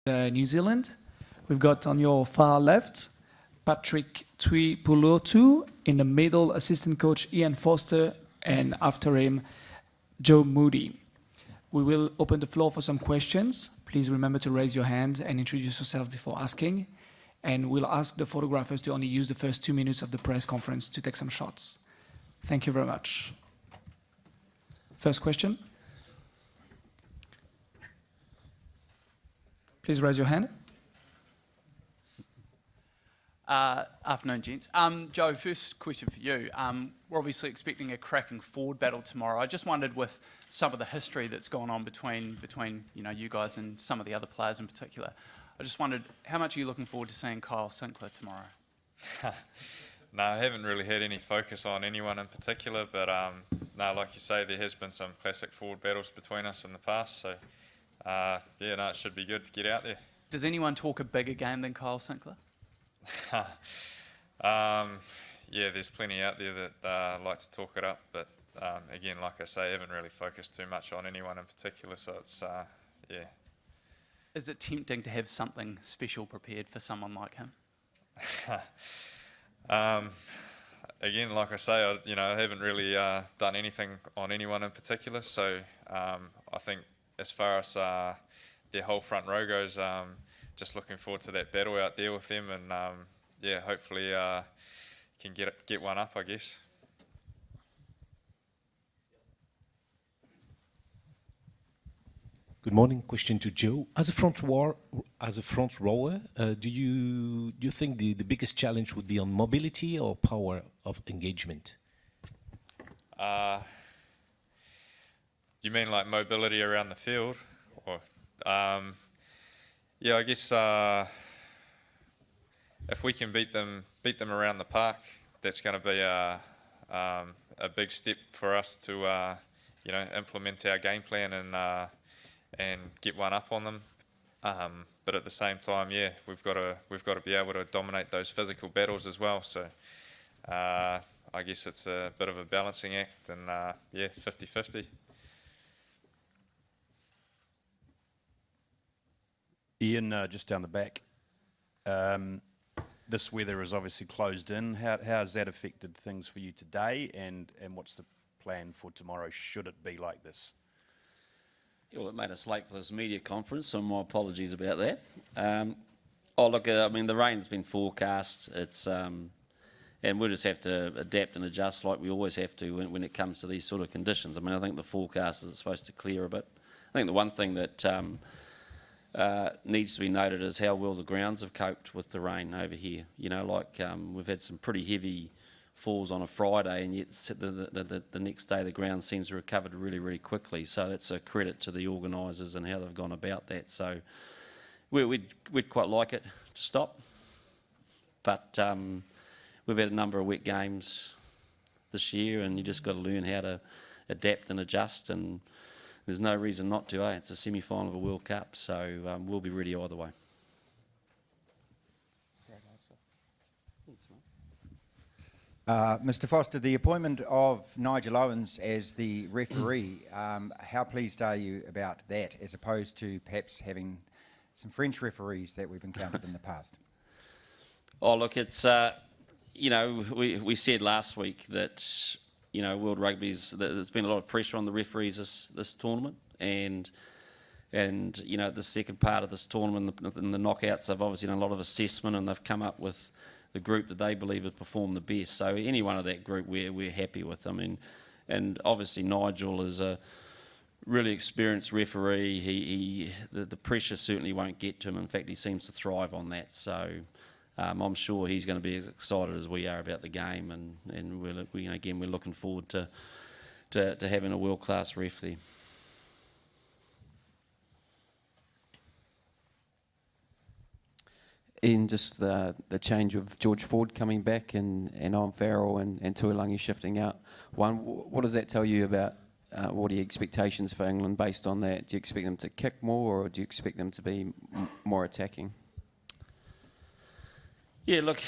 New Zealand. We've got on your far left Patrick Tuipulotu, in the middle assistant coach Ian Foster, and after him Joe Moody. We will open the floor for some questions. Please remember to raise your hand and introduce yourself before asking. And we'll ask the photographers to only use the first 2 minutes of the press conference to take some shots. Thank you very much. First question. Please raise your hand. Afternoon, gents. Joe, first question for you. We're obviously expecting a cracking forward battle tomorrow. I just wondered, with some of the history that's gone on between you guys and some of the other players in particular, I just wondered, how much are you looking forward to seeing Kyle Sinclair tomorrow? No, I haven't really had any focus on anyone in particular, but no, like you say, there has been some classic forward battles between us in the past, so yeah, no, it should be good to get out there. Does anyone talk a bigger game than Kyle Sinclair? Yeah, there's plenty out there that like to talk it up, but again, like I say, I haven't really focused too much on anyone in particular, so it's, yeah. Is it tempting to have something special prepared for someone like him? Again, like I say, I haven't really done anything on anyone in particular, so I think as far as their whole front row goes, just looking forward to that battle out there with them, and yeah, hopefully can get one up, I guess. Good morning. Question to Joe. As a front rower, do you think the biggest challenge would be on mobility or power of engagement? You mean like mobility around the field, or yeah, I guess if we can beat them around the park, that's going to be a big step for us to implement our game plan and get one up on them. But at the same time, yeah, we've got to be able to dominate those physical battles as well. So I guess it's a bit of a balancing act, and yeah, 50-50. Ian, just down the back. This weather is obviously closed in. How has that affected things for you today, and what's the plan for tomorrow should it be like this? Well, it made us late for this media conference, so my apologies about that. Oh, look, I mean, the rain's been forecast. It's and we'll just have to adapt and adjust like we always have to when it comes to these sort of conditions. I mean, I think the forecast is supposed to clear a bit. I think the one thing that needs to be noted is how well the grounds have coped with the rain over here. You know, like we've had some pretty heavy falls on a Friday, and yet the next day the ground seems to have recovered really, really quickly. So that's a credit to the organisers and how they've gone about that. So we'd quite like it to stop, but we've had a number of wet games this year, and you just got to learn how to adapt and adjust, and there's no reason not to. It's a semi-final of a World Cup, so we'll be ready either way. Mr. Foster, the appointment of Nigel Owens as the referee, how pleased are you about that, as opposed to perhaps having some French referees that we've encountered in the past? Oh, look, it's, you know, we said last week that, you know, World Rugby's, there's been a lot of pressure on the referees this tournament, and you know, the second part of this tournament, in the knockouts, they've obviously done a lot of assessment, and they've come up with the group that they believe have performed the best. So any one of that group we're happy with. I mean, and obviously Nigel is a really experienced referee. The pressure certainly won't get to him. In fact, he seems to thrive on that. So I'm sure he's going to be as excited as we are about the game, and we're looking forward to having a world-class ref there. In just the change of George Ford coming back and Owen Farrell and Tuilangi shifting out, what does that tell you about what are your expectations for England based on that? Do you expect them to kick more, or do you expect them to be more attacking? Yeah, look,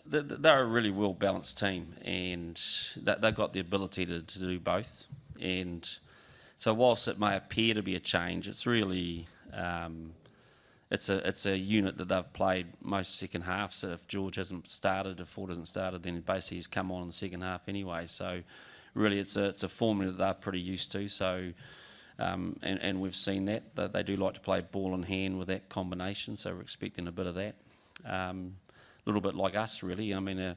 they're a really well-balanced team, and they've got the ability to do both. And so whilst it may appear to be a change, it's really it's a unit that they've played most second half. So if George hasn't started, if Ford hasn't started, then basically he's come on in the second half anyway. So really, it's a formula that they're pretty used to. So and we've seen that they do like to play ball in hand with that combination. So we're expecting a bit of that. A little bit like us, really. I mean,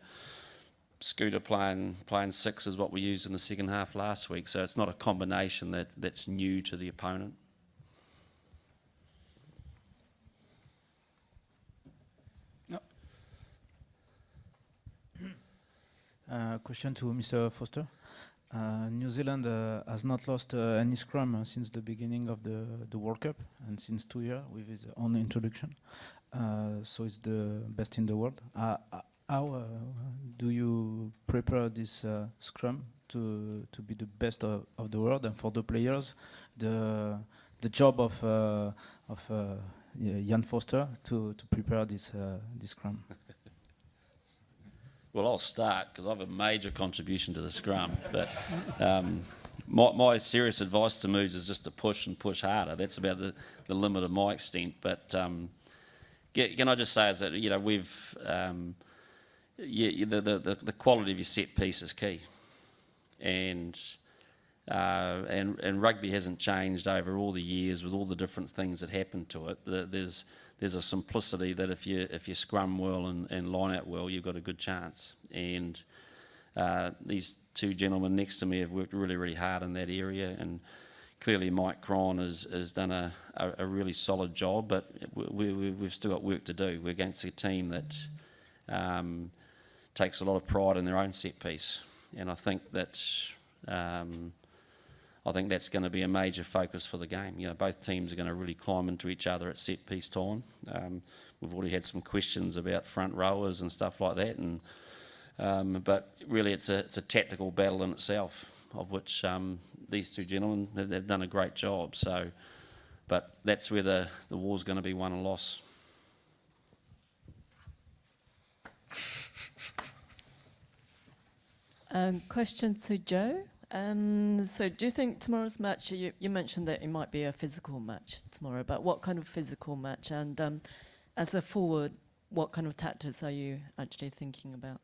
Scooter playing 6 is what we used in the second half last week. So it's not a combination that's new to the opponent. Question to Mr. Foster. New Zealand has not lost any scrum since the beginning of the World Cup and since 2 years with its own introduction. So it's the best in the world. How do you prepare this scrum to be the best of the world, and for the players, the job of Jan Foster to prepare this scrum? Well, I'll start because I have a major contribution to the scrum. But my serious advice to Moods is just to push and push harder. That's about the limit of my extent. But can I just say is that we've the quality of your set piece is key, and rugby hasn't changed over all the years with all the different things that happen to it. There's a simplicity that if you scrum well and line out well, you've got a good chance. And these two gentlemen next to me have worked really, really hard in that area. And clearly Mike Cron has done a really solid job, but we've still got work to do. We're against a team that takes a lot of pride in their own set piece. And I think that's going to be a major focus for the game. Both teams are going to really climb into each other at set piece time. We've already had some questions about front rowers and stuff like that, but really it's a tactical battle in itself, of which these two gentlemen have done a great job. So, but that's where the war's going to be won and lost. Question to Joe. So do you think tomorrow's match, you mentioned that it might be a physical match tomorrow, but what kind of physical match? And as a forward, what kind of tactics are you actually thinking about?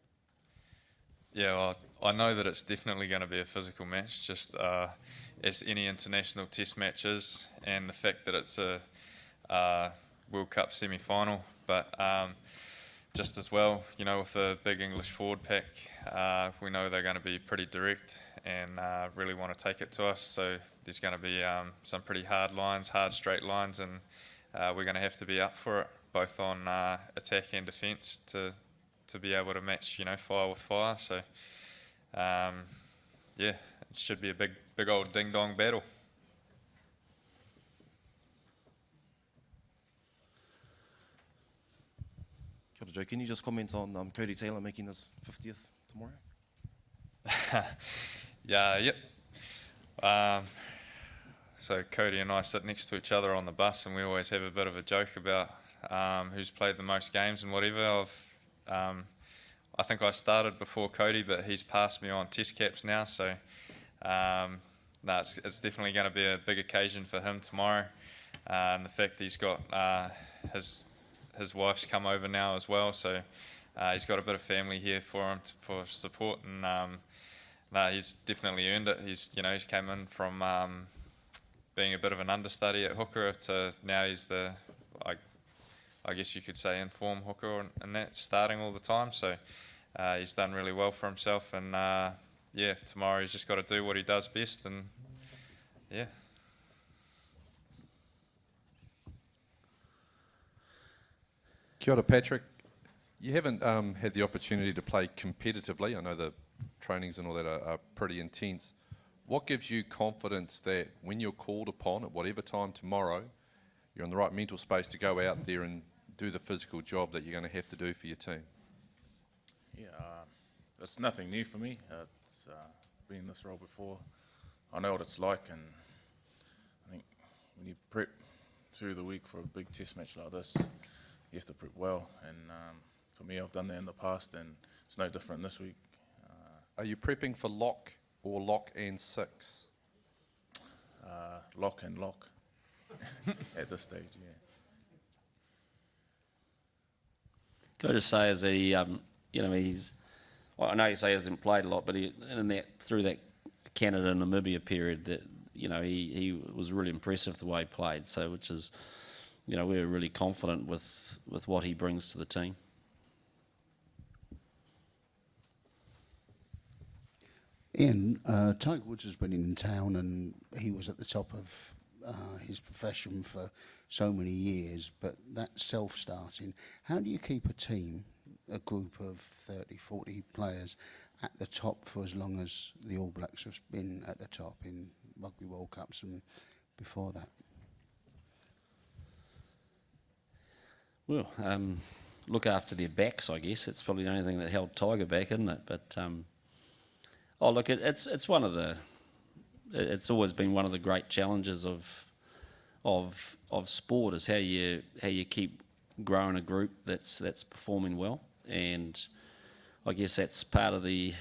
Yeah, well, I know that it's definitely going to be a physical match, just as any international test match is, and the fact that it's a World Cup semi-final. But just as well, with a big English forward pack, we know they're going to be pretty direct and really want to take it to us. So there's going to be some pretty hard lines, hard straight lines, and we're going to have to be up for it, both on attack and defence, to be able to match, fire with fire. So it should be a big old ding dong battle. Kia ora, Joe. Can you just comment on Cody Taylor making his 50th tomorrow? Yep. So Cody and I sit next to each other on the bus, and we always have a bit of a joke about who's played the most games and whatever. I think I started before Cody, but he's passed me on test caps now, so it's definitely going to be a big occasion for him tomorrow. And the fact he's got his wife's come over now as well, so he's got a bit of family here for him for support, and he's definitely earned it. He's came in from being a bit of an understudy at hooker to now he's the, I guess you could say, inform hooker and that, starting all the time. So he's done really well for himself, and tomorrow he's just got to do what he does best, and yeah. Kia ora, Patrick. You haven't had the opportunity to play competitively. I know the trainings and all that are pretty intense. What gives you confidence that when you're called upon at whatever time tomorrow, you're in the right mental space to go out there and do the physical job that you're going to have to do for your team? Yeah, it's nothing new for me. It's been in this role before. I know what it's like, and I think when you prep through the week for a big test match like this, you have to prep well. And for me, I've done that in the past, and it's no different this week. Are you prepping for lock or lock and six? Lock and lock at this stage, yeah. Can I just say is he, you know, I know you say he hasn't played a lot, but through that Canada and Namibia period, that you know he was really impressive the way he played. So which is, you know, we're really confident with what he brings to the team. Ian, Tiger Woods has been in town and he was at the top of his profession for so many years, but that self-starting, how do you keep a team, a group of 30, 40 players at the top for as long as the All Blacks have been at the top in Rugby World Cups and before that? Well, look after their backs, I guess. It's probably the only thing that held Tiger back, isn't it? But oh, look, it's one of the. It's always been one of the great challenges of sport is how you keep growing a group that's performing well, and I guess that's part of the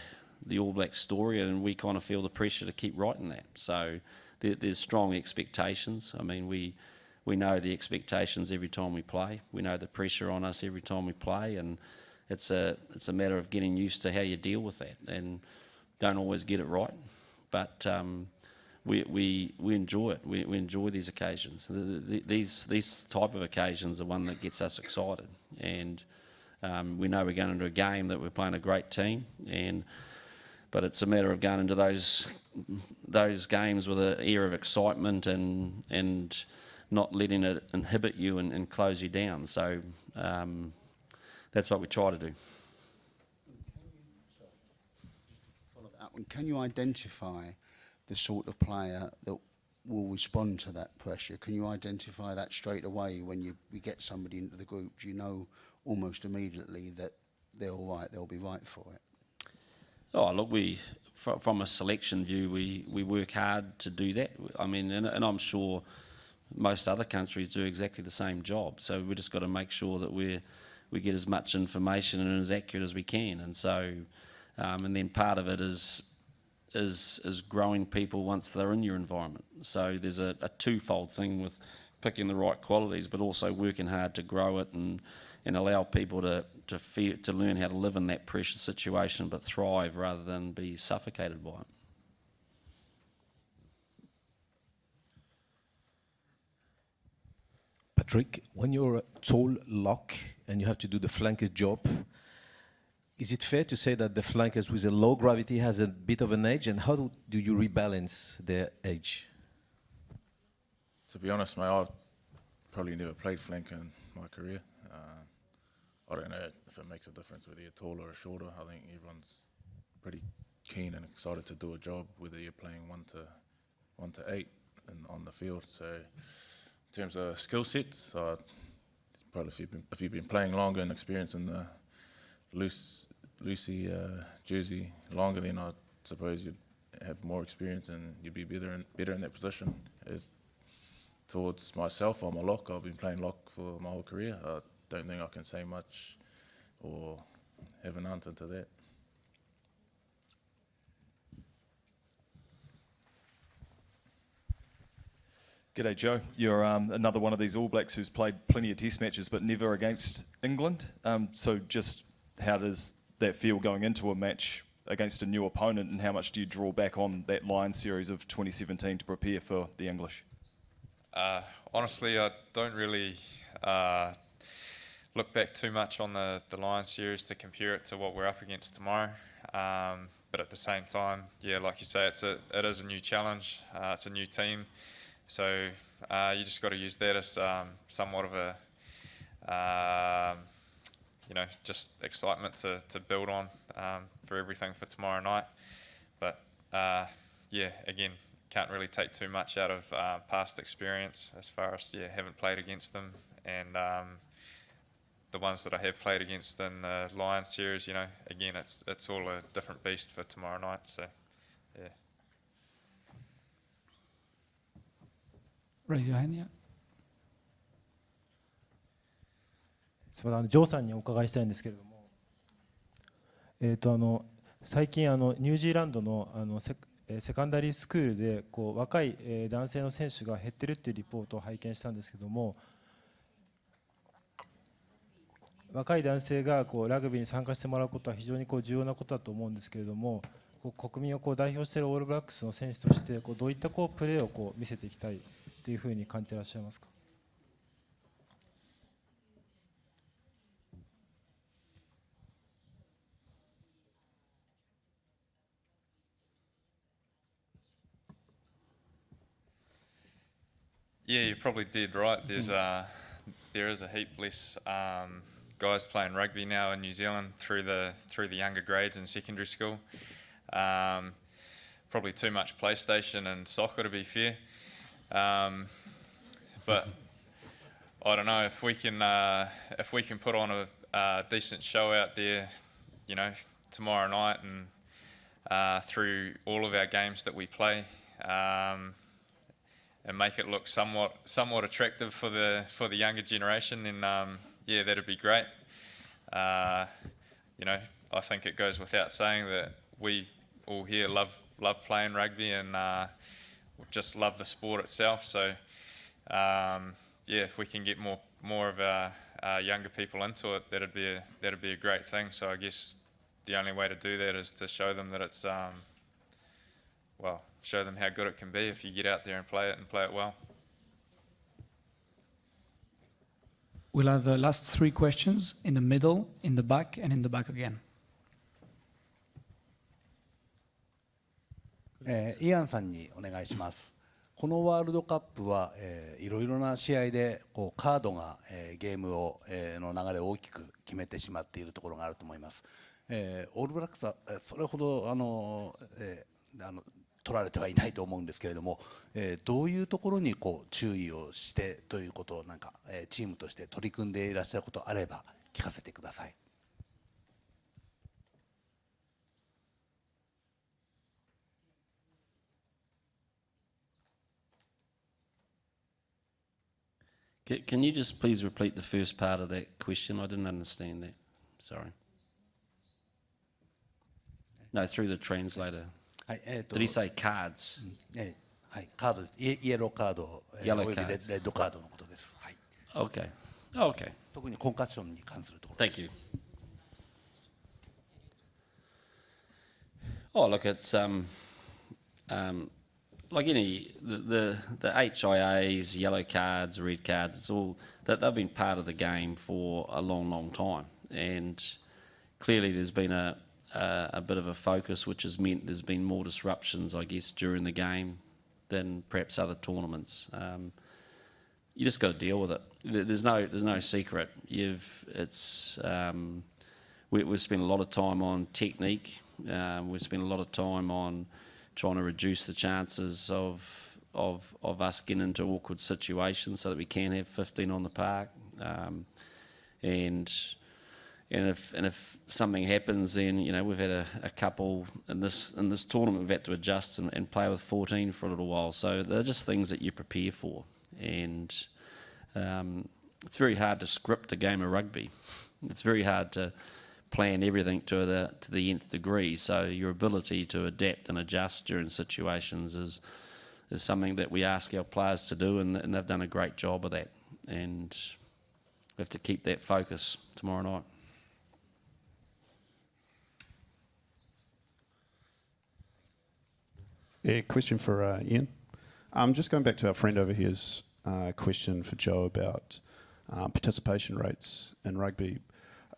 All Black story, and we kind of feel the pressure to keep writing that. So there's strong expectations. I mean, we know the expectations every time we play. We know the pressure on us every time we play, and it's a matter of getting used to how you deal with that, and don't always get it right, but we enjoy it. We enjoy these occasions. These type of occasions are one that gets us excited, and we know we're going into a game that we're playing a great team, but it's a matter of going into those games with an air of excitement and not letting it inhibit you and close you down. So that's what we try to do. Can you identify the sort of player that will respond to that pressure? Can you identify that straight away when you get somebody into the group? Do you know almost immediately that they're all right, they'll be right for it? Oh, look, from a selection view, we work hard to do that. I mean, and I'm sure most other countries do exactly the same job. So we've just got to make sure that we get as much information and as accurate as we can. And so, and then part of it is growing people once they're in your environment. So there's a twofold thing with picking the right qualities, but also working hard to grow it and allow people to learn how to live in that pressure situation, but thrive rather than be suffocated by it. Patrick, when you're a tall lock and you have to do the flankers job, is it fair to say that the flankers with a low gravity has a bit of an edge, and how do you rebalance their edge? To be honest, mate, I've probably never played flanker in my career. I don't know if it makes a difference whether you're tall or shorter. I think everyone's pretty keen and excited to do a job, whether you're playing 1 to 8 and on the field. So in terms of skill sets, probably if you've been playing longer and experienced in the loosey jersey longer, then I suppose you'd have more experience and you'd be better in that position. As towards myself, I'm a lock. I've been playing lock for my whole career. I don't think I can say much or have an answer to that. G'day, Joe. You're another one of these All Blacks who's played plenty of test matches but never against England. So just how does that feel going into a match against a new opponent, and how much do you draw back on that Lions series of 2017 to prepare for the English? Honestly, I don't really look back too much on the Lions series to compare it to what we're up against tomorrow. But at the same time, yeah, like you say, it is a new challenge. It's a new team. So you just got to use that as somewhat of a, just excitement to build on for everything for tomorrow night. But yeah, again, can't really take too much out of past experience as far as haven't played against them, and the ones that I have played against in the Lions series, again, it's all a different beast for tomorrow night. So yeah. Raise your hand, yeah. すみません、ジョーさんにお伺いしたいんですけれども、最近ニュージーランドのセカンダリースクールで若い男性の選手が減ってるっていうリポートを拝見したんですけども、若い男性がラグビーに参加してもらうことは非常に重要なことだと思うんですけれども、国民を代表しているオールブラックスの選手としてどういったプレーを見せていきたいというふうに感じていらっしゃいますか？Yeah, you're probably dead right. There is a heap less guys playing rugby now in New Zealand through the younger grades in secondary school. Probably too much PlayStation and soccer, to be fair. But I don't know if we can put on a decent show out there, tomorrow night and through all of our games that we play. And make it look somewhat attractive for the younger generation, then yeah, that'd be great. I think it goes without saying that we all here love playing rugby and just love the sport itself. So yeah, if we can get more of our younger people into it, that'd be a great thing. So I guess the only way to do that is to show them that it's show them how good it can be if you get out there and play it well. We'll have the last three questions in the middle, in the back, and in the back again. イアンさんにお願いします。このワールドカップはいろいろな試合でカードがゲームの流れを大きく決めてしまっているところがあると思います。オールブラックスはそれほど取られてはいないと思うんですけれども、どういうところに注意をしてということをチームとして取り組んでいらっしゃることあれば聞かせてください。Can you just please repeat the first part of that question? I didn't understand that. Sorry. No, through the translator. Did he say cards? はい、カードです。イエローカード、およびレッドカードのことです。はい。Okay. Okay. 特にコンカッションに関するところ。Thank you. Oh, look, it's like the HIAs, yellow cards, red cards. It's all that they've been part of the game for a long, long time, and clearly there's been a bit of a focus, which has meant there's been more disruptions, I guess, during the game than perhaps other tournaments. You just got to deal with it. There's no secret. We've spent a lot of time on technique. We've spent a lot of time on trying to reduce the chances of us getting into awkward situations so that we can have 15 on the park. And if something happens, then we've had a couple in this tournament we've had to adjust and play with 14 for a little while. So they're just things that you prepare for, and it's very hard to script a game of rugby. It's very hard to plan everything to the nth degree. So your ability to adapt and adjust during situations is something that we ask our players to do, and they've done a great job of that. And we have to keep that focus tomorrow night. Yeah, question for Ian. Just going back to our friend over here's question for Joe about participation rates in rugby.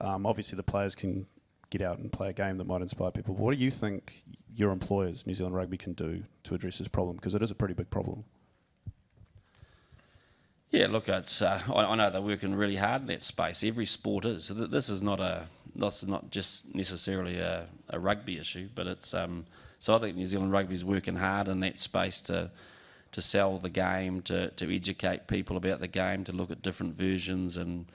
Obviously, the players can get out and play a game that might inspire people. What do you think your employers, New Zealand Rugby, can do to address this problem? Because it is a pretty big problem. Yeah, look, it's I know they're working really hard in that space. Every sport is. This is not just necessarily a rugby issue, but it's. So I think New Zealand Rugby is working hard in that space to sell the game, to educate people about the game, to look at different versions and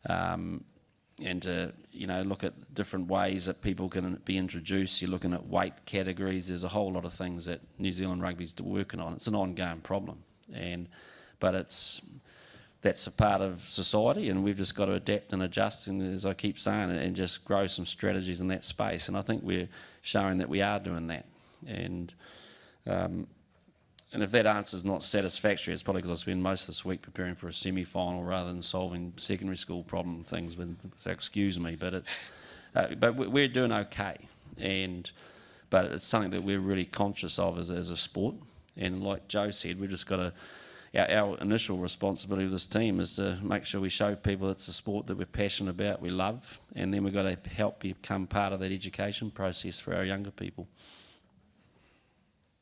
to look at different ways that people can be introduced. You're looking at weight categories. There's a whole lot of things that New Zealand Rugby's working on. It's an ongoing problem, but that's a part of society, and we've just got to adapt and adjust, and as I keep saying, and just grow some strategies in that space. And I think we're showing that we are doing that. And And if that answer is not satisfactory, it's probably because I spend most of this week preparing for a semi-final rather than solving secondary school problem things. So excuse me, but we're doing okay, but it's something that we're really conscious of as a sport. And like Joe said, we've just got to. Our initial responsibility of this team is to make sure we show people it's a sport that we're passionate about, we love, and then we've got to help become part of that education process for our younger people.